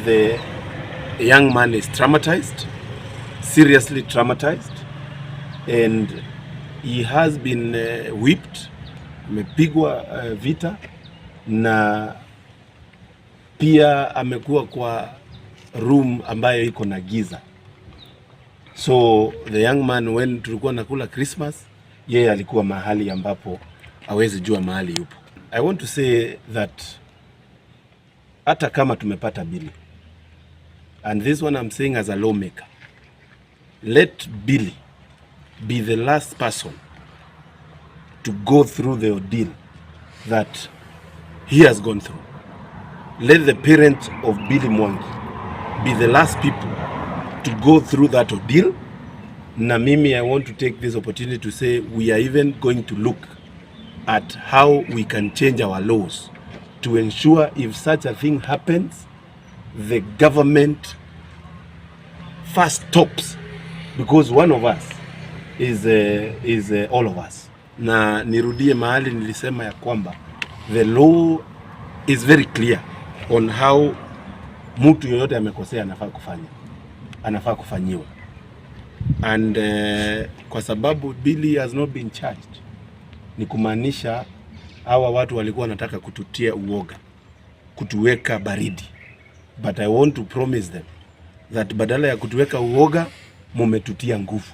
the young man is traumatized, seriously traumatized, and he has been whipped, amepigwa vita, na pia amekuwa kwa room ambayo iko na giza. So the young man, when tulikuwa nakula Christmas, yeye alikuwa mahali ambapo hawezi jua mahali yupo. I want to say that hata kama tumepata Billy, and this one I'm saying as a lawmaker, let Billy be the last person to go through the ordeal that he has gone through. Let the parents of Billy Mwangi be the last people to go through that ordeal. Na mimi, I want to take this opportunity to say we are even going to look at how we can change our laws to ensure if such a thing happens, the government first stops, because one of us is all of us. Na nirudie mahali nilisema ya kwamba the law is very clear on how mtu yoyote amekosea anafaa kufanyiwa. And kwa sababu Billy has not been charged, ni kumaanisha hawa watu walikuwa wanataka kututia uoga, kutuweka baridi. But I want to promise them that badala ya kutuweka uoga, mumetutia nguvu.